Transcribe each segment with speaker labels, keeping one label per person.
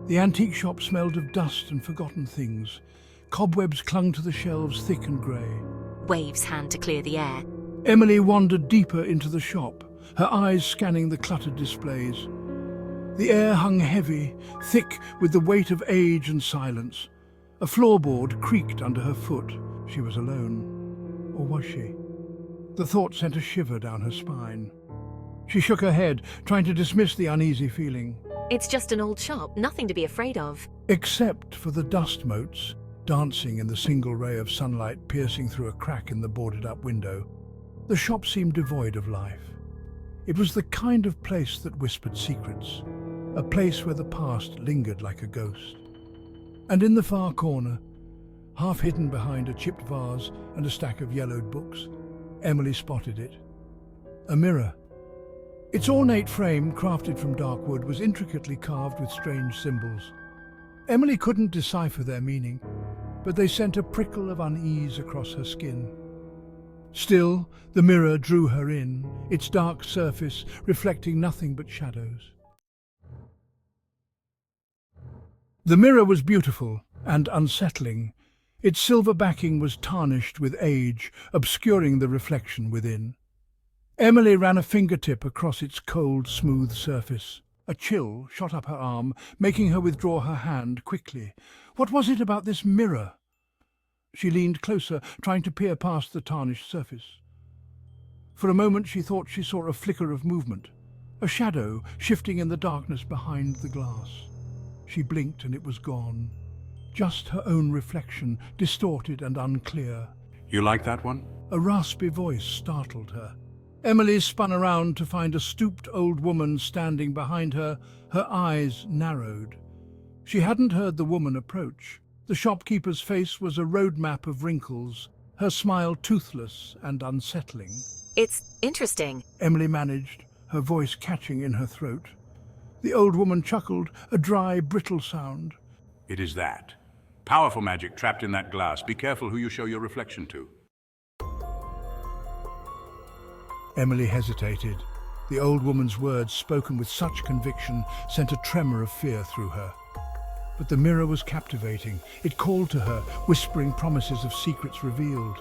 Speaker 1: The antique shop smelled of dust and forgotten things. Cobwebs clung to the shelves, thick and grey.
Speaker 2: Waves hand to clear the air.
Speaker 1: Emily wandered deeper into the shop, her eyes scanning the cluttered displays. The air hung heavy, thick with the weight of age and silence. A floorboard creaked under her foot. She was alone. Or was she? The thought sent a shiver down her spine. She shook her head, trying to dismiss the uneasy feeling.
Speaker 2: It's just an old shop, nothing to be afraid of.
Speaker 1: Except for the dust motes dancing in the single ray of sunlight piercing through a crack in the boarded-up window. The shop seemed devoid of life. It was the kind of place that whispered secrets, a place where the past lingered like a ghost. And in the far corner, half hidden behind a chipped vase and a stack of yellowed books, Emily spotted it. A mirror. Its ornate frame, crafted from dark wood, was intricately carved with strange symbols. Emily couldn't decipher their meaning, but they sent a prickle of unease across her skin. Still, the mirror drew her in, its dark surface reflecting nothing but shadows. The mirror was beautiful and unsettling. Its silver backing was tarnished with age, obscuring the reflection within. Emily ran a fingertip across its cold, smooth surface. A chill shot up her arm, making her withdraw her hand quickly. What was it about this mirror? She leaned closer, trying to peer past the tarnished surface. For a moment she thought she saw a flicker of movement, a shadow shifting in the darkness behind the glass. She blinked and it was gone. Just her own reflection, distorted and unclear.
Speaker 3: You like that one?
Speaker 1: A raspy voice startled her. Emily spun around to find a stooped old woman standing behind her, her eyes narrowed. She hadn't heard the woman approach. The shopkeeper's face was a road map of wrinkles, her smile toothless and unsettling.
Speaker 2: It's interesting.
Speaker 1: Emily managed, her voice catching in her throat. The old woman chuckled, a dry, brittle sound.
Speaker 3: It is that. Powerful magic trapped in that glass. Be careful who you show your reflection to.
Speaker 1: Emily hesitated. The old woman's words, spoken with such conviction, sent a tremor of fear through her. But the mirror was captivating. It called to her, whispering promises of secrets revealed.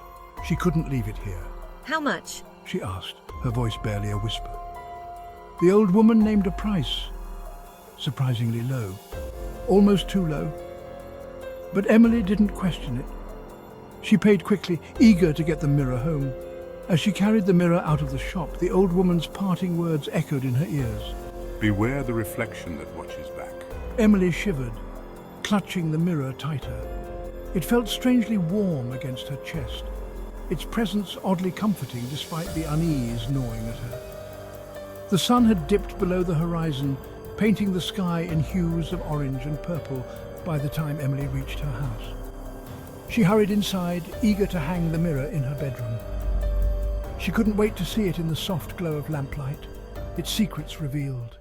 Speaker 1: She couldn't leave it here.
Speaker 2: How much?
Speaker 1: She asked, her voice barely a whisper. The old woman named a price. Surprisingly low. Almost too low. But Emily didn't question it. She paid quickly, eager to get the mirror home. As she carried the mirror out of the shop, the old woman's parting words echoed in her ears.
Speaker 3: Beware the reflection that watches back.
Speaker 1: Emily shivered, clutching the mirror tighter. It felt strangely warm against her chest, its presence oddly comforting despite the unease gnawing at her. The sun had dipped below the horizon, painting the sky in hues of orange and purple by the time Emily reached her house. She hurried inside, eager to hang the mirror in her bedroom. She couldn't wait to see it in the soft glow of lamplight, its secrets revealed.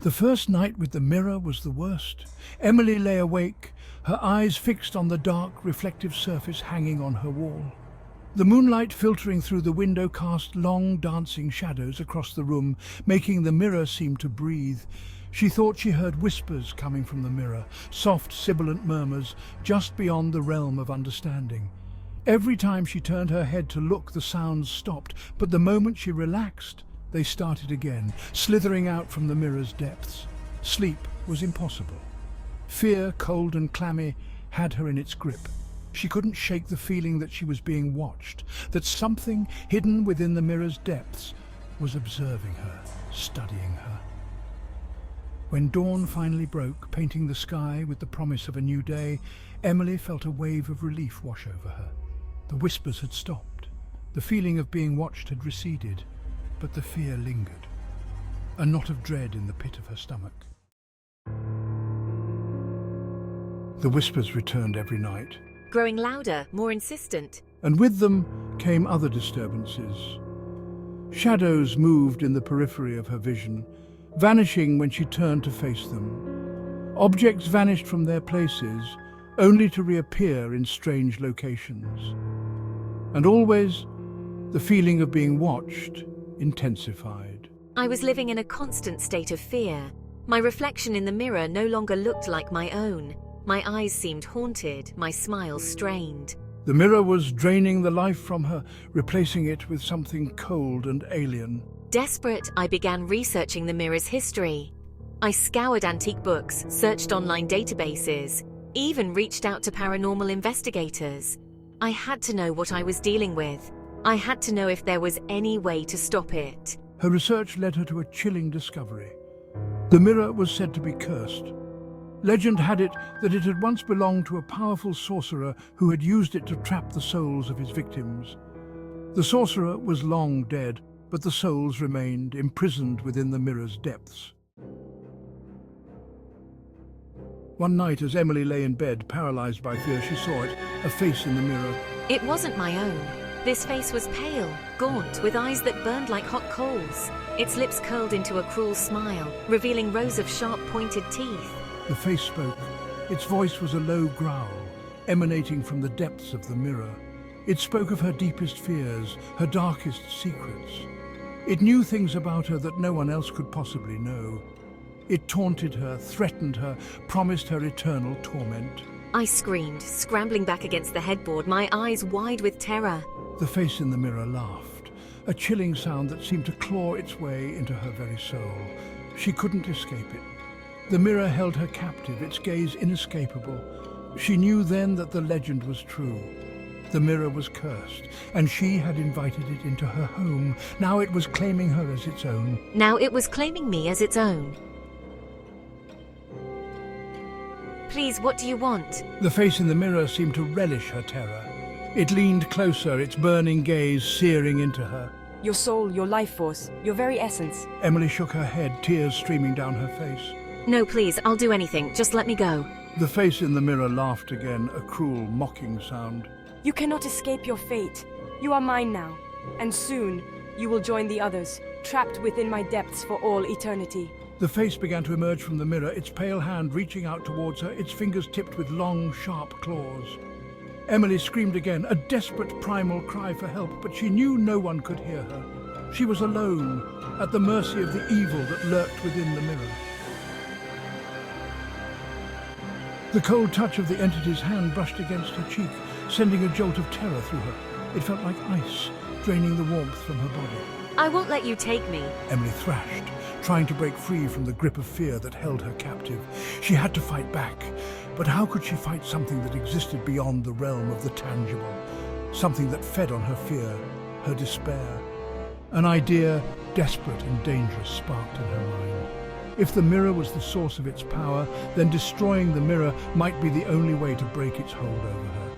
Speaker 1: The first night with the mirror was the worst. Emily lay awake, her eyes fixed on the dark, reflective surface hanging on her wall. The moonlight filtering through the window cast long, dancing shadows across the room, making the mirror seem to breathe. She thought she heard whispers coming from the mirror, soft, sibilant murmurs just beyond the realm of understanding. Every time she turned her head to look, the sounds stopped, but the moment she relaxed, they started again, slithering out from the mirror's depths. Sleep was impossible. Fear, cold and clammy, had her in its grip. She couldn't shake the feeling that she was being watched, that something hidden within the mirror's depths was observing her, studying her. When dawn finally broke, painting the sky with the promise of a new day, Emily felt a wave of relief wash over her. The whispers had stopped. The feeling of being watched had receded, but the fear lingered, a knot of dread in the pit of her stomach. The whispers returned every night.
Speaker 2: Growing louder, more insistent.
Speaker 1: And with them came other disturbances. Shadows moved in the periphery of her vision, vanishing when she turned to face them. Objects vanished from their places, only to reappear in strange locations. And always, the feeling of being watched intensified.
Speaker 2: I was living in a constant state of fear. My reflection in the mirror no longer looked like my own. My eyes seemed haunted, my smile strained.
Speaker 1: The mirror was draining the life from her, replacing it with something cold and alien.
Speaker 2: Desperate, I began researching the mirror's history. I scoured antique books, searched online databases, even reached out to paranormal investigators. I had to know what I was dealing with. I had to know if there was any way to stop it.
Speaker 1: Her research led her to a chilling discovery. The mirror was said to be cursed. Legend had it that it had once belonged to a powerful sorcerer who had used it to trap the souls of his victims. The sorcerer was long dead, but the souls remained imprisoned within the mirror's depths. One night, as Emily lay in bed, paralyzed by fear, she saw it, a face in the mirror.
Speaker 2: It wasn't my own. This face was pale, gaunt, with eyes that burned like hot coals. Its lips curled into a cruel smile, revealing rows of sharp, pointed teeth.
Speaker 1: The face spoke. Its voice was a low growl, emanating from the depths of the mirror. It spoke of her deepest fears, her darkest secrets. It knew things about her that no one else could possibly know. It taunted her, threatened her, promised her eternal torment.
Speaker 2: I screamed, scrambling back against the headboard, my eyes wide with terror.
Speaker 1: The face in the mirror laughed, a chilling sound that seemed to claw its way into her very soul. She couldn't escape it. The mirror held her captive, its gaze inescapable. She knew then that the legend was true. The mirror was cursed, and she had invited it into her home. Now it was claiming her as its own.
Speaker 2: Now it was claiming me as its own. Please, what do you want?
Speaker 1: The face in the mirror seemed to relish her terror. It leaned closer, its burning gaze searing into her.
Speaker 4: Your soul, your life force, your very essence.
Speaker 1: Emily shook her head, tears streaming down her face.
Speaker 2: No, please, I'll do anything. Just let me go.
Speaker 1: The face in the mirror laughed again, a cruel, mocking sound.
Speaker 4: You cannot escape your fate. You are mine now, and soon you will join the others, trapped within my depths for all eternity.
Speaker 1: The face began to emerge from the mirror, its pale hand reaching out towards her, its fingers tipped with long, sharp claws. Emily screamed again, a desperate primal cry for help, but she knew no one could hear her. She was alone, at the mercy of the evil that lurked within the mirror. The cold touch of the entity's hand brushed against her cheek, sending a jolt of terror through her. It felt like ice, draining the warmth from her body.
Speaker 2: I won't let you take me.
Speaker 1: Emily thrashed, trying to break free from the grip of fear that held her captive. She had to fight back, but how could she fight something that existed beyond the realm of the tangible? Something that fed on her fear, her despair. An idea, desperate and dangerous, sparked in her mind. If the mirror was the source of its power, then destroying the mirror might be the only way to break its hold over her.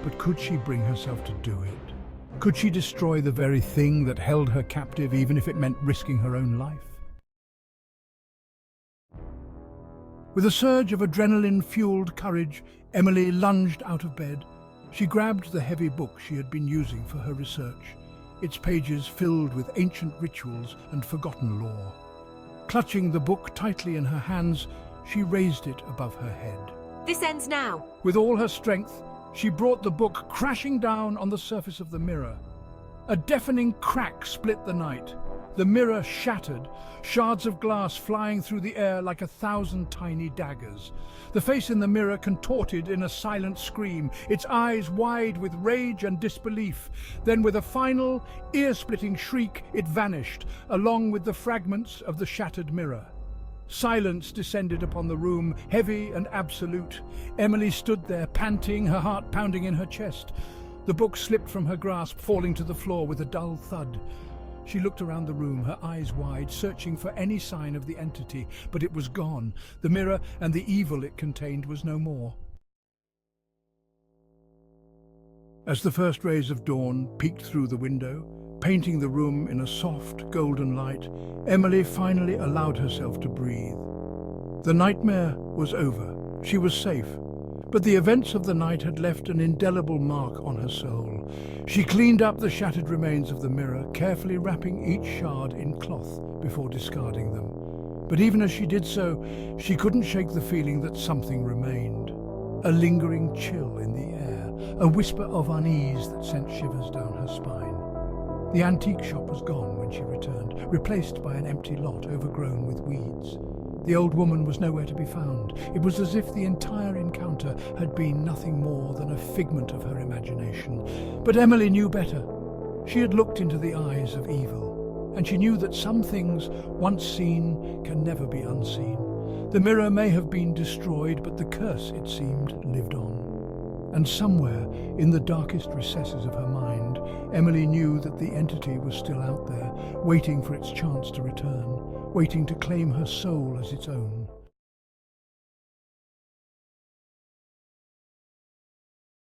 Speaker 1: But could she bring herself to do it? Could she destroy the very thing that held her captive, even if it meant risking her own life? With a surge of adrenaline-fueled courage, Emily lunged out of bed. She grabbed the heavy book she had been using for her research, its pages filled with ancient rituals and forgotten lore. Clutching the book tightly in her hands, she raised it above her head.
Speaker 2: This ends now.
Speaker 1: With all her strength, she brought the book crashing down on the surface of the mirror. A deafening crack split the night. The mirror shattered, shards of glass flying through the air like 1,000 tiny daggers. The face in the mirror contorted in a silent scream, its eyes wide with rage and disbelief. Then with a final, ear-splitting shriek, it vanished, along with the fragments of the shattered mirror. Silence descended upon the room, heavy and absolute. Emily stood there, panting, her heart pounding in her chest. The book slipped from her grasp, falling to the floor with a dull thud. She looked around the room, her eyes wide, searching for any sign of the entity, but it was gone. The mirror and the evil it contained was no more. As the first rays of dawn peeked through the window, painting the room in a soft, golden light, Emily finally allowed herself to breathe. The nightmare was over. She was safe. But the events of the night had left an indelible mark on her soul. She cleaned up the shattered remains of the mirror, carefully wrapping each shard in cloth before discarding them. But even as she did so, she couldn't shake the feeling that something remained. A lingering chill in the air, a whisper of unease that sent shivers down her spine. The antique shop was gone when she returned, replaced by an empty lot overgrown with weeds. The old woman was nowhere to be found. It was as if the entire encounter had been nothing more than a figment of her imagination. But Emily knew better. She had looked into the eyes of evil, and she knew that some things, once seen, can never be unseen. The mirror may have been destroyed, but the curse, it seemed, lived on. And somewhere, in the darkest recesses of her mind, Emily knew that the entity was still out there, waiting for its chance to return, waiting to claim her soul as its own.